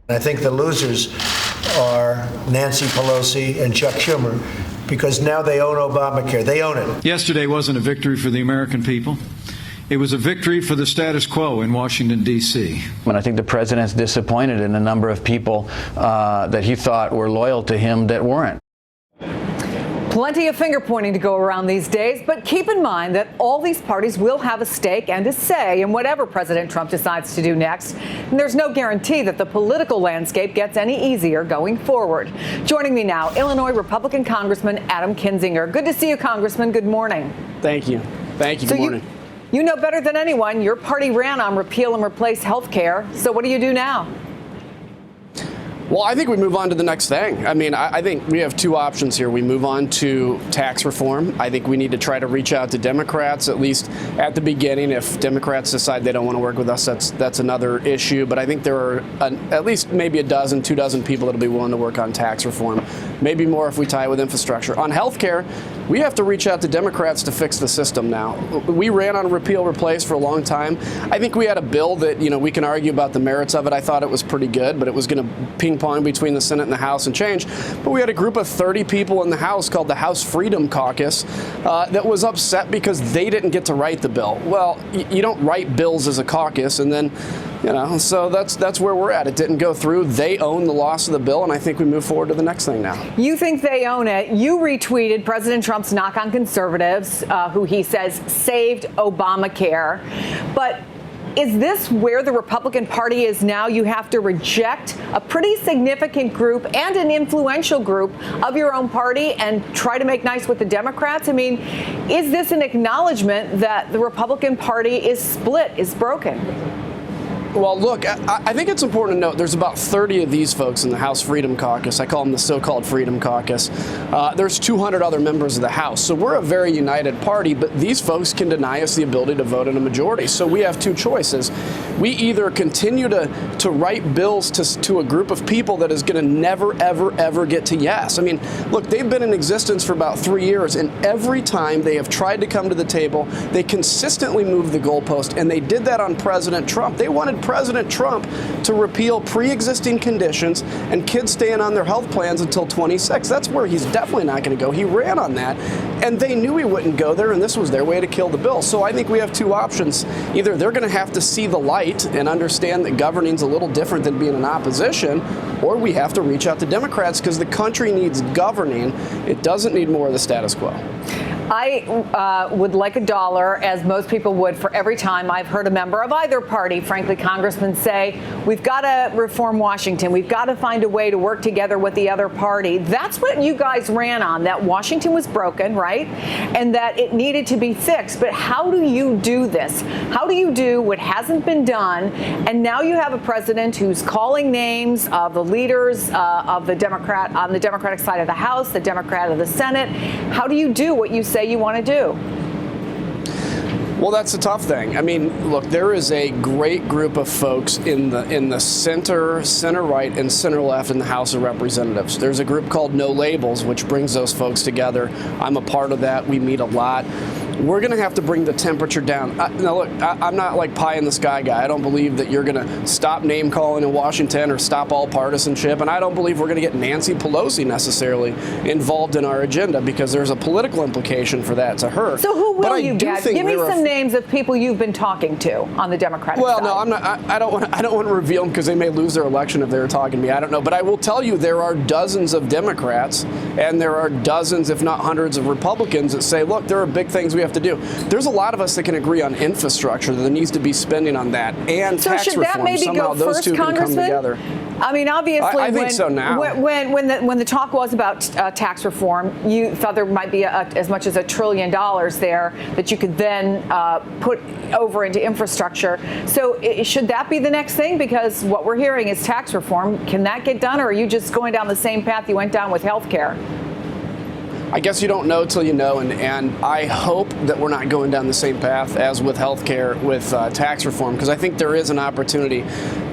I think the losers are Nancy Pelosi and Chuck Schumer, because now they own Obamacare. They own it. Yesterday wasn't a victory for the American people. It was a victory for the status quo in Washington, D.C. And I think the president's disappointed in a number of people that he thought were loyal to him that weren't. Plenty of finger pointing to go around these days, but keep in mind that all these parties will have a stake and a say in whatever President Trump decides to do next. And there's no guarantee that the political landscape gets any easier going forward. Joining me now, Illinois Republican Congressman Adam Kinzinger. Good to see you, Congressman. Good morning. Thank you. Thank you. Good morning. You know better than anyone, your party ran on repeal and replace health care. So what do you do now? Well, I think we move on to the next thing. I mean, I think we have two options here. We move on to tax reform. I think we need to try to reach out to Democrats, at least at the beginning. If Democrats decide they don't want to work with us, that's another issue. But I think there are at least maybe 12 people that will be willing to work on tax reform. Maybe more if we tie it with infrastructure. On health care, we have to reach out to Democrats to fix the system now. We ran on repeal, replace for a long time. I think we had a bill that, we can argue about the merits of it. I thought it was pretty good, but it was going to ping pong between the Senate and the House and change. But we had a group of 30 people in the House called the House Freedom Caucus that was upset because they didn't get to write the bill. Well, you don't write bills as a caucus, and then, so that's where we're at. It didn't go through. They own the loss of the bill, and I think we move forward to the next thing now. You think they own it. You retweeted President Trump's knock on conservatives, who he says saved Obamacare. But is this where the Republican Party is now? You have to reject a pretty significant group and an influential group of your own party and try to make nice with the Democrats? I mean, is this an acknowledgement that the Republican Party is split, is broken? Well, look, I think it's important to note there's about 30 of these folks in the House Freedom Caucus. I call them the so-called Freedom Caucus. There's 200 other members of the House. So we're a very united party, but these folks can deny us the ability to vote in a majority. So we have two choices. We either continue to write bills to a group of people that is going to never, ever, ever get to yes. I mean, look, they've been in existence for about 3 years, and every time they have tried to come to the table, they consistently move the goalpost, and they did that on President Trump. They wanted President Trump to repeal pre-existing conditions and kids staying on their health plans until 26. That's where he's definitely not going to go. He ran on that, and they knew he wouldn't go there, and this was their way to kill the bill. So I think we have two options. Either they're going to have to see the light and understand that governing's a little different than being in opposition, or we have to reach out to Democrats because the country needs governing. It doesn't need more of the status quo. I would like $1, as most people would, for every time I've heard a member of either party, frankly, congressman, say, we've got to reform Washington. We've got to find a way to work together with the other party. That's what you guys ran on, that Washington was broken, right? And that it needed to be fixed. But how do you do this? How do you do what hasn't been done? And now you have a president who's calling names of the leaders of the Democrat on the Democratic side of the House, the Democrat of the Senate. How do you do what you say you want to do? Well, that's a tough thing. I mean, look, there is a great group of folks in the center right, and center left in the House of Representatives. There's a group called No Labels, which brings those folks together. I'm a part of that. We meet a lot. We're going to have to bring the temperature down. Now, look, I'm not like pie in the sky guy. I don't believe that you're going to stop name calling in Washington or stop all partisanship. And I don't believe we're going to get Nancy Pelosi necessarily involved in our agenda, because there's a political implication for that to her. So who will you get? Give me some names of people you've been talking to on the Democratic side. Well, no, I'm not. I don't want to reveal them because they may lose their election if they were talking to me. I don't know. But I will tell you there are dozens of Democrats and there are dozens, if not hundreds, of Republicans that say, look, there are big things we have to do. There's a lot of us that can agree on infrastructure, that there needs to be spending on that, and so tax should reform. that maybe Somehow go those first, two can come together. I mean, obviously, I think so now. When the talk was about tax reform, you thought there might be as much as $1 trillion there that you could then put over into infrastructure. So should that be the next thing? Because what we're hearing is tax reform. Can that get done, or are you just going down the same path you went down with health care? I guess you don't know till you know, and I hope that we're not going down the same path as with health care, with tax reform, because I think there is an opportunity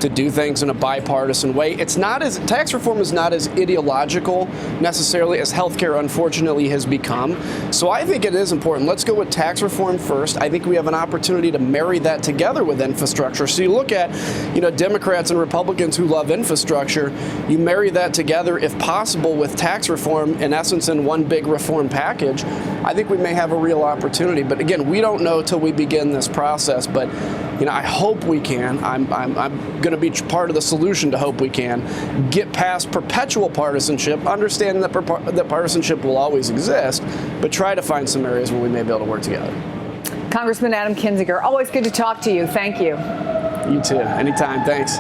to do things in a bipartisan way. Tax reform is not as ideological necessarily as healthcare unfortunately has become. So I think it is important. Let's go with tax reform first. I think we have an opportunity to marry that together with infrastructure. So you look at, Democrats and Republicans who love infrastructure, you marry that together, if possible, with tax reform, in essence, in one big reform package. I think we may have a real opportunity. But again, we don't know till we begin this process. But I hope we can. I'm going to be part of the solution to hope we can get past perpetual partisanship, understanding that partisanship will always exist, but try to find some areas where we may be able to work together. Congressman Adam Kinzinger, always good to talk to you. Thank you. You too. Anytime. Thanks.